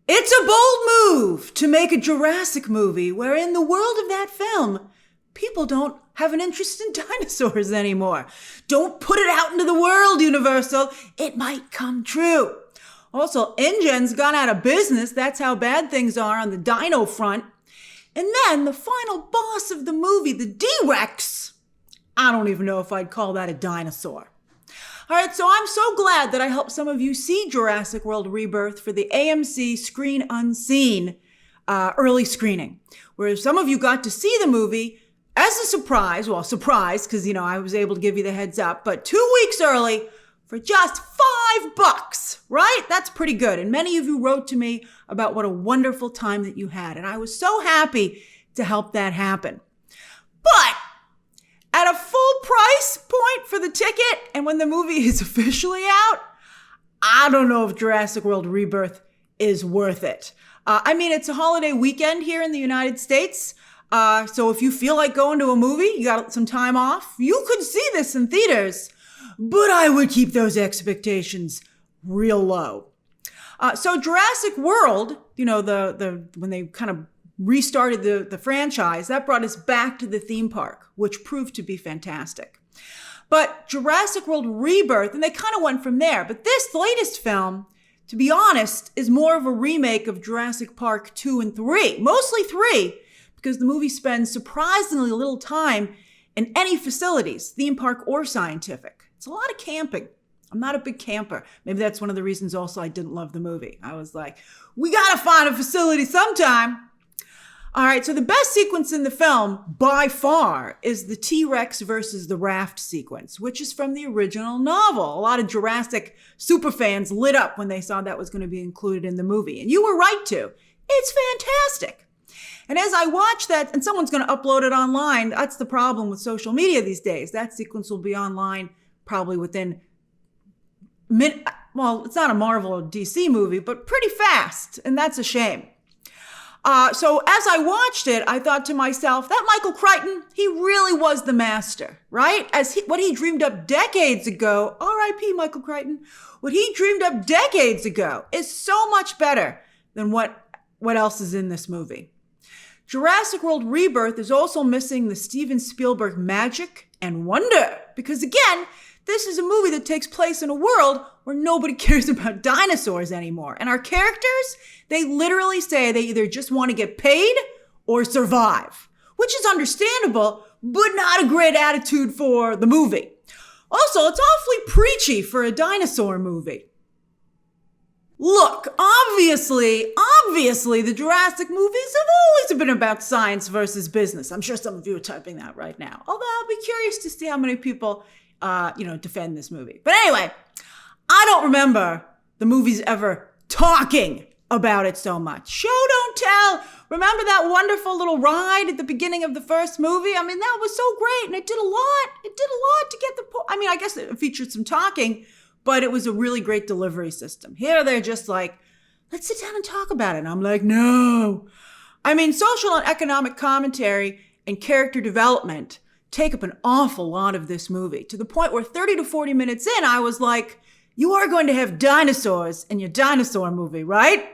It's a bold move to make a Jurassic movie where in the world of that film, people don't have an interest in dinosaurs anymore. Don't put it out into the world, Universal. It might come true. Also, InGen's gone out of business. That's how bad things are on the dino front. And then the final boss of the movie, the D-Rex. I don't even know if I'd call that a dinosaur. All right, so I'm so glad that I helped some of you see Jurassic World Rebirth for the AMC Screen Unseen early screening, where some of you got to see the movie as a surprise. Well, surprise, because, I was able to give you the heads up, but 2 weeks early for just $5, right? That's pretty good. And many of you wrote to me about what a wonderful time that you had, and I was so happy to help that happen. But at a full price point for the ticket, and when the movie is officially out, I don't know if Jurassic World Rebirth is worth it. It's a holiday weekend here in the United States. So if you feel like going to a movie, you got some time off, you could see this in theaters, but I would keep those expectations real low. So Jurassic World, when they kind of restarted the franchise, that brought us back to the theme park, which proved to be fantastic. But Jurassic World Rebirth, and they kind of went from there. But this latest film, to be honest, is more of a remake of Jurassic Park 2 and 3. Mostly 3, because the movie spends surprisingly little time in any facilities, theme park or scientific. It's a lot of camping. I'm not a big camper. Maybe that's one of the reasons also I didn't love the movie. I was like, we gotta find a facility sometime. All right, so the best sequence in the film, by far, is the T-Rex versus the raft sequence, which is from the original novel. A lot of Jurassic superfans lit up when they saw that was going to be included in the movie. And you were right to. It's fantastic. And as I watch that, and someone's going to upload it online, that's the problem with social media these days. That sequence will be online probably within it's not a Marvel or DC movie, but pretty fast. And that's a shame. So as I watched it, I thought to myself, that Michael Crichton, he really was the master, right? What he dreamed up decades ago, R.I.P. Michael Crichton, what he dreamed up decades ago is so much better than what else is in this movie. Jurassic World Rebirth is also missing the Steven Spielberg magic and wonder, because again, this is a movie that takes place in a world where nobody cares about dinosaurs anymore. And our characters, they literally say they either just want to get paid or survive, which is understandable, but not a great attitude for the movie. Also, it's awfully preachy for a dinosaur movie. Look, obviously, the Jurassic movies have always been about science versus business. I'm sure some of you are typing that right now. Although I'll be curious to see how many people defend this movie. But anyway, I don't remember the movies ever talking about it so much. Show don't tell. Remember that wonderful little ride at the beginning of the first movie? That was so great, and it did a lot. It did a lot to get the point. I guess it featured some talking, but it was a really great delivery system. Here they're just like, let's sit down and talk about it. And I'm like, no. Social and economic commentary and character development take up an awful lot of this movie, to the point where 30 to 40 minutes in, I was like, you are going to have dinosaurs in your dinosaur movie, right?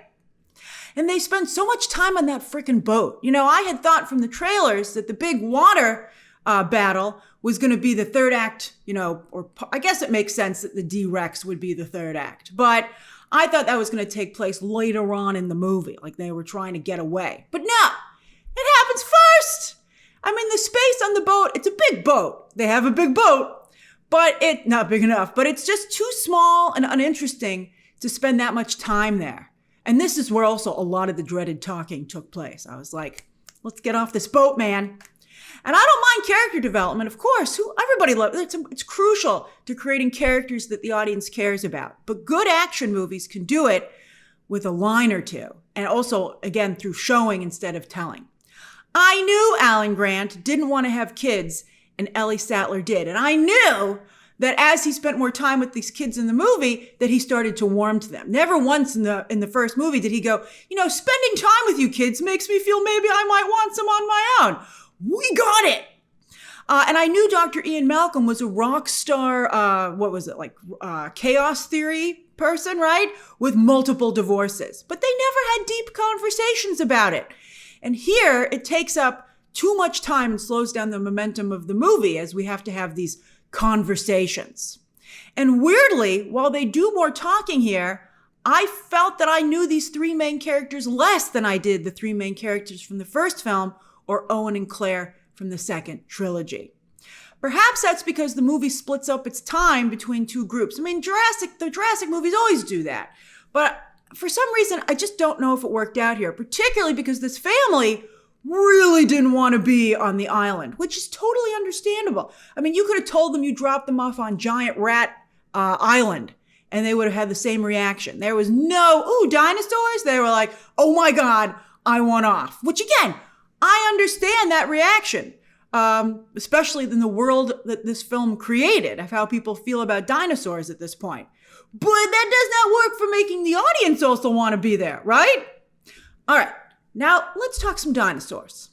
And they spend so much time on that freaking boat. I had thought from the trailers that the big water battle was going to be the third act, or I guess it makes sense that the D-Rex would be the third act. But I thought that was going to take place later on in the movie, like they were trying to get away. But no, it happens first. The space on the boat, it's a big boat. They have a big boat, but it's not big enough. But it's just too small and uninteresting to spend that much time there. And this is where also a lot of the dreaded talking took place. I was like, let's get off this boat, man. And I don't mind character development, of course. Everybody loves it. It's crucial to creating characters that the audience cares about. But good action movies can do it with a line or two. And also, again, through showing instead of telling. I knew Alan Grant didn't want to have kids, and Ellie Sattler did. And I knew that as he spent more time with these kids in the movie, that he started to warm to them. Never once in the first movie did he go, spending time with you kids makes me feel maybe I might want some on my own. We got it. And I knew Dr. Ian Malcolm was a rock star, chaos theory person, right? With multiple divorces. But they never had deep conversations about it. And here it takes up too much time and slows down the momentum of the movie as we have to have these conversations. And weirdly, while they do more talking here, I felt that I knew these three main characters less than I did the three main characters from the first film or Owen and Claire from the second trilogy. Perhaps that's because the movie splits up its time between two groups. I mean, the Jurassic movies always do that. But for some reason, I just don't know if it worked out here, particularly because this family really didn't want to be on the island, which is totally understandable. I mean, you could have told them you dropped them off on Giant Rat Island, and they would have had the same reaction. There was no, ooh, dinosaurs? They were like, oh my God, I want off. Which again, I understand that reaction, especially in the world that this film created, of how people feel about dinosaurs at this point. But that does not work for making the audience also want to be there, right? All right, now let's talk some dinosaurs.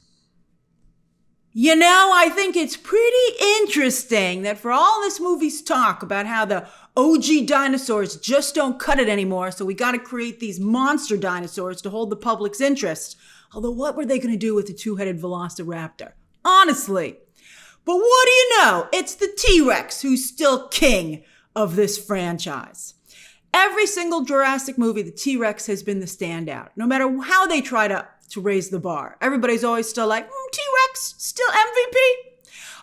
You know, I think it's pretty interesting that for all this movie's talk about how the OG dinosaurs just don't cut it anymore, so we got to create these monster dinosaurs to hold the public's interest. Although what were they going to do with the two-headed velociraptor? Honestly. But what do you know? It's the T-Rex who's still king of this franchise. Every single Jurassic movie, the T-Rex has been the standout, no matter how they try to raise the bar. Everybody's always still like, T-Rex, still MVP?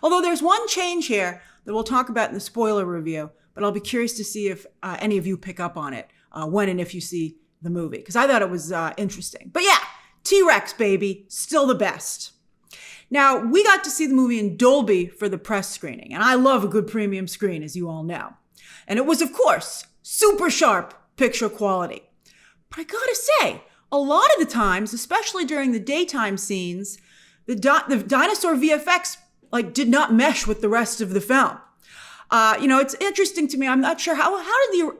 Although there's one change here that we'll talk about in the spoiler review, but I'll be curious to see if any of you pick up on it when and if you see the movie, because I thought it was interesting. But yeah, T-Rex, baby, still the best. Now, we got to see the movie in Dolby for the press screening, and I love a good premium screen, as you all know. And it was, of course, super sharp picture quality. But I gotta say, a lot of the times, especially during the daytime scenes, the dinosaur VFX did not mesh with the rest of the film. It's interesting to me. I'm not sure how did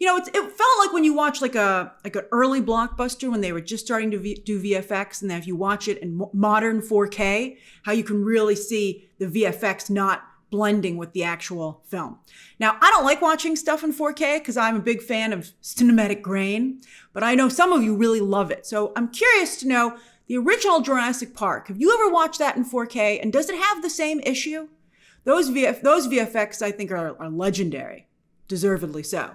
it felt like when you watch like an early blockbuster when they were just starting to do VFX, and then if you watch it in modern 4K, how you can really see the VFX not blending with the actual film. Now, I don't like watching stuff in 4K because I'm a big fan of cinematic grain, but I know some of you really love it. So I'm curious to know, the original Jurassic Park, have you ever watched that in 4K, and does it have the same issue? Those VFX, I think, are legendary, deservedly so.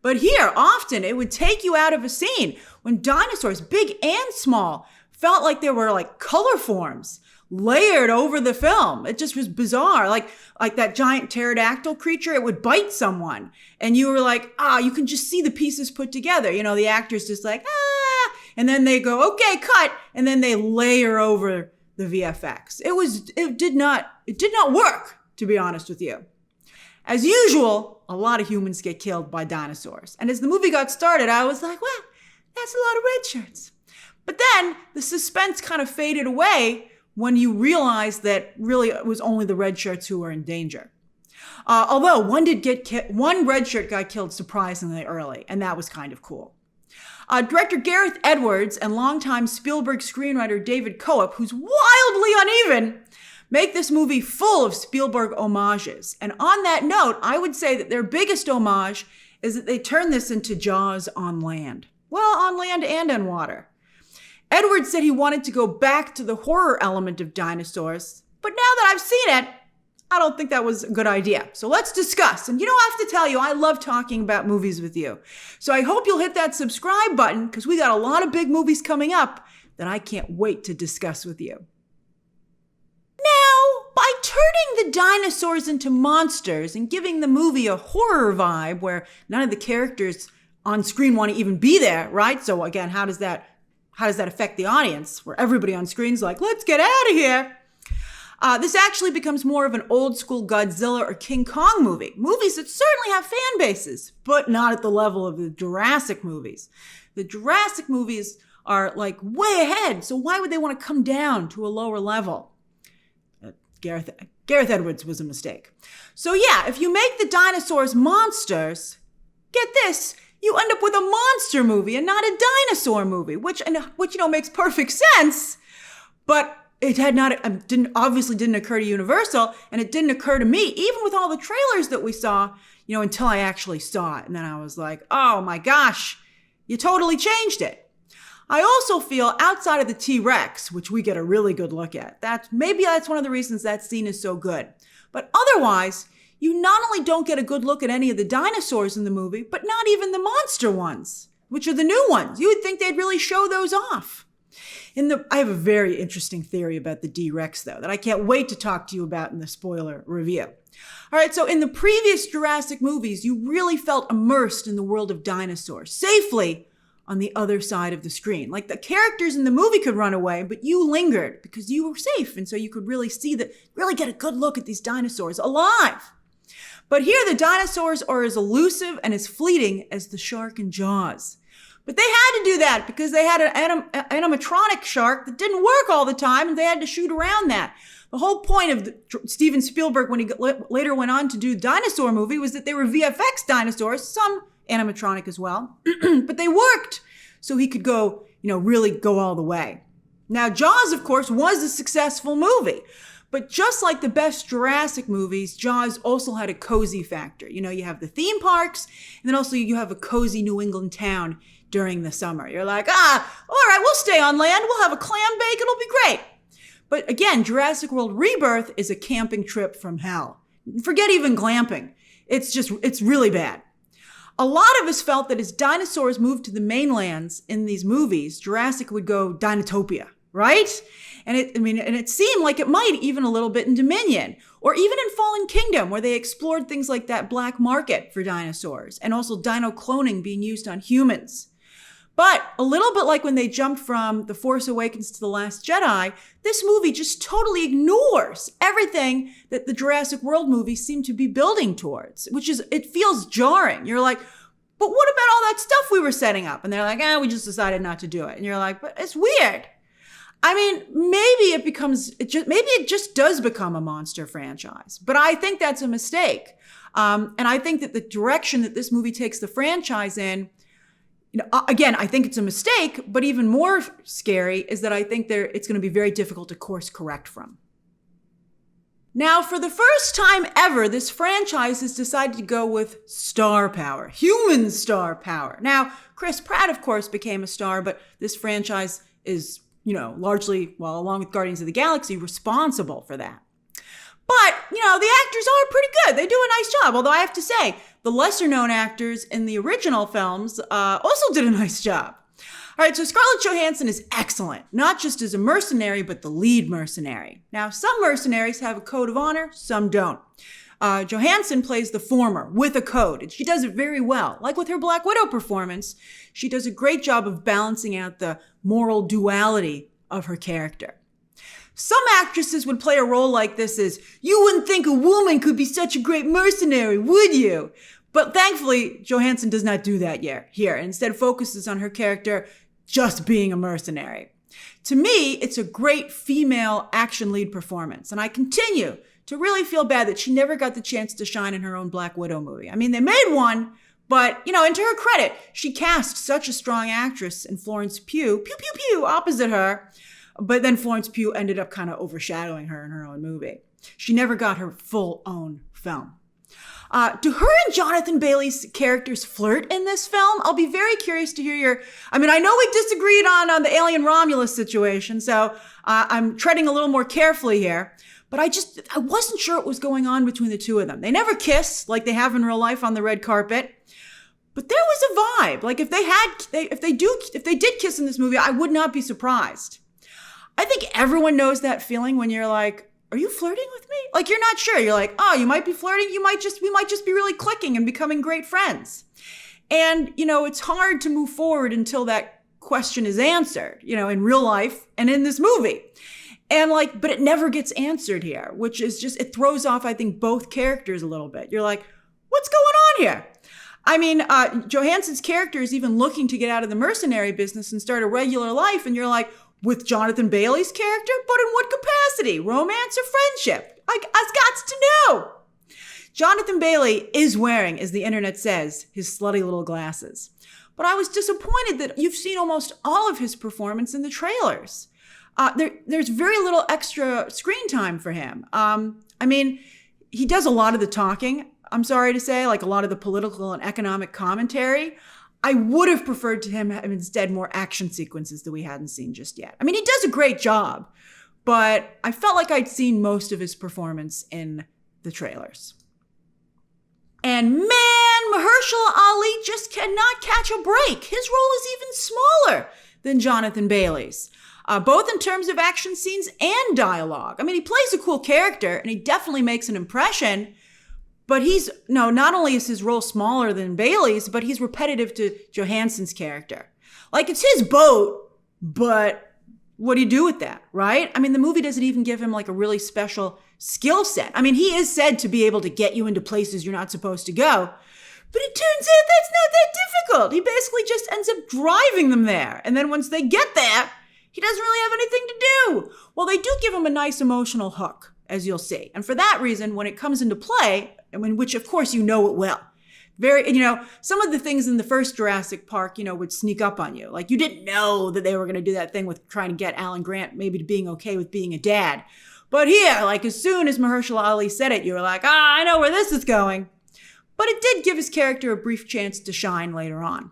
But here, often, it would take you out of a scene when dinosaurs, big and small, felt like they were like color forms layered over the film. It just was bizarre. Like that giant pterodactyl creature, it would bite someone. And you were like, you can just see the pieces put together. You know, the actor's just like, and then they go, okay, cut. And then they layer over the VFX. It did not work, to be honest with you. As usual, a lot of humans get killed by dinosaurs. And as the movie got started, I was like, well, that's a lot of red shirts. But then the suspense kind of faded away when you realized that really it was only the red shirts who were in danger. Although one red shirt got killed surprisingly early, and that was kind of cool. Director Gareth Edwards and longtime Spielberg screenwriter David Coop, who's wildly uneven, make this movie full of Spielberg homages. And on that note, I would say that their biggest homage is that they turn this into Jaws on land. Well, on land and on water. Edwards said he wanted to go back to the horror element of dinosaurs, but now that I've seen it, I don't think that was a good idea. So let's discuss. And I have to tell you, I love talking about movies with you. So I hope you'll hit that subscribe button, because we got a lot of big movies coming up that I can't wait to discuss with you. Now, by turning the dinosaurs into monsters and giving the movie a horror vibe where none of the characters on screen want to even be there, right? So again, how does that affect the audience, where everybody on screen's like, let's get out of here? This actually becomes more of an old school Godzilla or King Kong movie. Movies that certainly have fan bases, but not at the level of the Jurassic movies. The Jurassic movies are like way ahead, so why would they want to come down to a lower level? Gareth Edwards was a mistake. So yeah, if you make the dinosaurs monsters, get this, you end up with a monster movie and not a dinosaur movie, which makes perfect sense, but it didn't occur to Universal, and it didn't occur to me, even with all the trailers that we saw. until I actually saw it. And then I was like, oh my gosh, you totally changed it. I also feel outside of the T-Rex, which we get a really good look at, maybe that's one of the reasons that scene is so good. But otherwise, you not only don't get a good look at any of the dinosaurs in the movie, but not even the monster ones, which are the new ones. You would think they'd really show those off. I have a very interesting theory about the D-Rex, though, that I can't wait to talk to you about in the spoiler review. All right, so in the previous Jurassic movies, you really felt immersed in the world of dinosaurs, safely on the other side of the screen. Like the characters in the movie could run away, but you lingered because you were safe, and so you could really really get a good look at these dinosaurs alive. But here, the dinosaurs are as elusive and as fleeting as the shark in Jaws. But they had to do that because they had an animatronic shark that didn't work all the time, and they had to shoot around that. The whole point of Steven Spielberg, when he later went on to do Dinosaur movie, was that they were VFX dinosaurs, some animatronic as well, but they worked, so he could go, really go all the way. Now, Jaws, of course, was a successful movie. But just like the best Jurassic movies, Jaws also had a cozy factor. You have the theme parks, and then also you have a cozy New England town during the summer. You're like, all right, we'll stay on land. We'll have a clam bake. It'll be great. But again, Jurassic World Rebirth is a camping trip from hell. Forget even glamping. It's really bad. A lot of us felt that as dinosaurs moved to the mainlands in these movies, Jurassic would go Dinotopia, right? And it seemed like it might even a little bit in Dominion, or even in Fallen Kingdom, where they explored things like that black market for dinosaurs, and also dino cloning being used on humans. But a little bit like when they jumped from The Force Awakens to The Last Jedi, this movie just totally ignores everything that the Jurassic World movies seem to be building towards, it feels jarring. You're like, but what about all that stuff we were setting up? And they're like, we just decided not to do it. And you're like, but it's weird. Maybe it just does become a monster franchise, but I think that's a mistake. And I think that the direction that this movie takes the franchise in, again, I think it's a mistake, but even more scary is that I think it's going to be very difficult to course correct from. Now, for the first time ever, this franchise has decided to go with star power, human star power. Now, Chris Pratt, of course, became a star, but this franchise is largely, along with Guardians of the Galaxy, responsible for that. But, the actors are pretty good. They do a nice job. Although I have to say, the lesser known actors in the original films also did a nice job. All right, so Scarlett Johansson is excellent, not just as a mercenary, but the lead mercenary. Now, some mercenaries have a code of honor, some don't. Johansson plays the former with a code, and she does it very well. Like with her Black Widow performance, she does a great job of balancing out the moral duality of her character. Some actresses would play a role like this as, you wouldn't think a woman could be such a great mercenary, would you? But thankfully, Johansson does not do that here, and instead focuses on her character just being a mercenary. To me, it's a great female action lead performance, and I continue to really feel bad that she never got the chance to shine in her own Black Widow movie. They made one, but, and to her credit, she cast such a strong actress in Florence Pugh, opposite her, but then Florence Pugh ended up kind of overshadowing her in her own movie. She never got her full own film. Do her and Jonathan Bailey's characters flirt in this film? I'll be very curious to hear I know we disagreed on the Alien Romulus situation, so I'm treading a little more carefully here. But I wasn't sure what was going on between the two of them. They never kiss like they have in real life on the red carpet. But there was a vibe. Like if they did kiss in this movie, I would not be surprised. I think everyone knows that feeling when you're like, are you flirting with me? Like you're not sure. You're like, oh, you might be flirting. We might just be really clicking and becoming great friends. And, it's hard to move forward until that question is answered, in real life and in this movie. And but it never gets answered here, which is it throws off, I think, both characters a little bit. You're like, what's going on here? Johansson's character is even looking to get out of the mercenary business and start a regular life. And you're like, with Jonathan Bailey's character? But in what capacity? Romance or friendship? I've got to know. Jonathan Bailey is wearing, as the internet says, his slutty little glasses. But I was disappointed that you've seen almost all of his performance in the trailers. There's very little extra screen time for him. He does a lot of the talking, I'm sorry to say, like a lot of the political and economic commentary. I would have preferred to him have instead more action sequences that we hadn't seen just yet. I mean, he does a great job, but I felt like I'd seen most of his performance in the trailers. And man, Mahershala Ali just cannot catch a break. His role is even smaller than Jonathan Bailey's, both in terms of action scenes and dialogue. I mean, he plays a cool character and he definitely makes an impression, but not only is his role smaller than Bailey's, but he's repetitive to Johansson's character. Like, it's his boat, but what do you do with that, right? I mean, the movie doesn't even give him like a really special skill set. I mean, he is said to be able to get you into places you're not supposed to go, but it turns out that's not that difficult. He basically just ends up driving them there. And then once they get there, he doesn't really have anything to do. Well, they do give him a nice emotional hook, as you'll see. And for that reason, when it comes into play, which of course you know it will, some of the things in the first Jurassic Park, would sneak up on you. Like, you didn't know that they were going to do that thing with trying to get Alan Grant maybe to being okay with being a dad. But here, like, as soon as Mahershala Ali said it, you were like, I know where this is going. But it did give his character a brief chance to shine later on.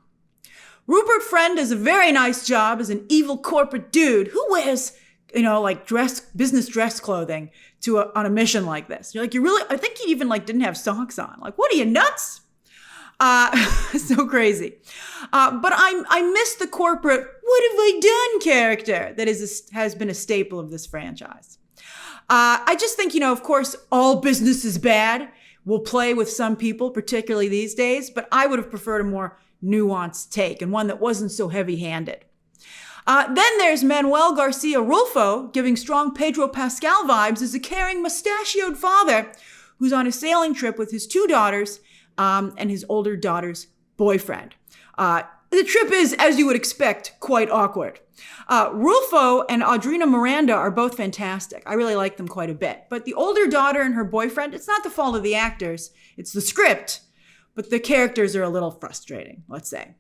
Rupert Friend does a very nice job as an evil corporate dude who wears, business dress clothing on a mission like this. You're like, I think he even didn't have socks on. Like, what are you, nuts? So crazy. But I miss the corporate, what have I done character that has been a staple of this franchise. I just think, of course, all business is bad will play with some people, particularly these days, but I would have preferred a more nuanced take and one that wasn't so heavy-handed. Then there's Manuel Garcia Rulfo giving strong Pedro Pascal vibes as a caring mustachioed father who's on a sailing trip with his 2 daughters and his older daughter's boyfriend. The trip is, as you would expect, quite awkward. Rulfo and Audrina Miranda are both fantastic. I really like them quite a bit. But the older daughter and her boyfriend, it's not the fault of the actors, it's the script. But the characters are a little frustrating, let's say.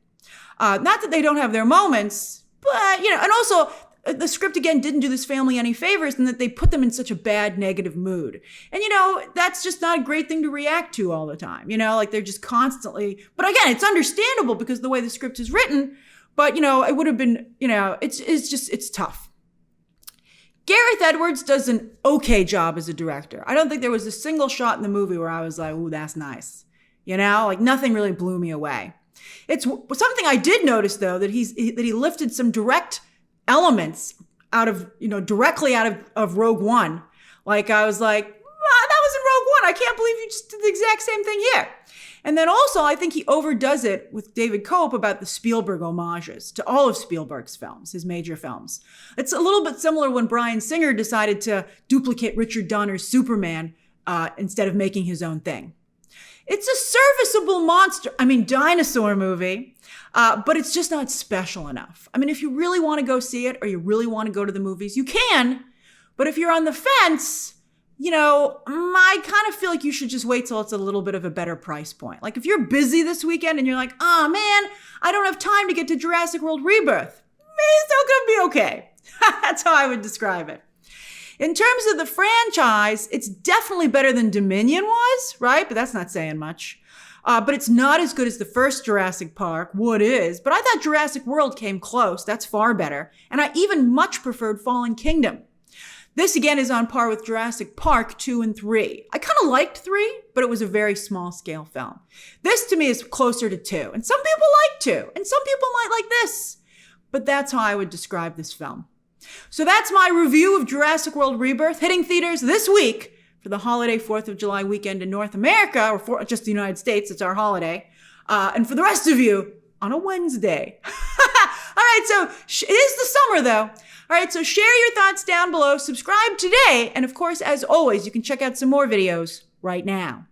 Not that they don't have their moments, but, and also the script, again, didn't do this family any favors in that they put them in such a bad, negative mood. And, that's just not a great thing to react to all the time. They're just constantly, but again, it's understandable because the way the script is written, but, it would have been, it's tough. Gareth Edwards does an okay job as a director. I don't think there was a single shot in the movie where I was like, ooh, that's nice. Nothing really blew me away. It's something I did notice, though, that he lifted some direct elements directly out of Rogue One. Like, I was like, that was in Rogue One. I can't believe you just did the exact same thing here. And then also, I think he overdoes it with David Cope about the Spielberg homages to all of Spielberg's films, his major films. It's a little bit similar when Bryan Singer decided to duplicate Richard Donner's Superman instead of making his own thing. It's a serviceable dinosaur movie, but it's just not special enough. I mean, if you really want to go see it or you really want to go to the movies, you can. But if you're on the fence, I kind of feel like you should just wait till it's a little bit of a better price point. Like, if you're busy this weekend and you're like, oh man, I don't have time to get to Jurassic World Rebirth, maybe it's still going to be okay. That's how I would describe it. In terms of the franchise, it's definitely better than Dominion was, right? But that's not saying much. But it's not as good as the first Jurassic Park. What is? But I thought Jurassic World came close. That's far better. And I even much preferred Fallen Kingdom. This, again, is on par with Jurassic Park 2 and 3. I kind of liked 3, but it was a very small-scale film. This, to me, is closer to 2. And some people like 2, and some people might like this. But that's how I would describe this film. So that's my review of Jurassic World Rebirth, hitting theaters this week for the holiday 4th of July weekend in North America, or for just the United States, it's our holiday. And for the rest of you, on a Wednesday. All right, so it is the summer, though. All right, so share your thoughts down below, subscribe today, and of course, as always, you can check out some more videos right now.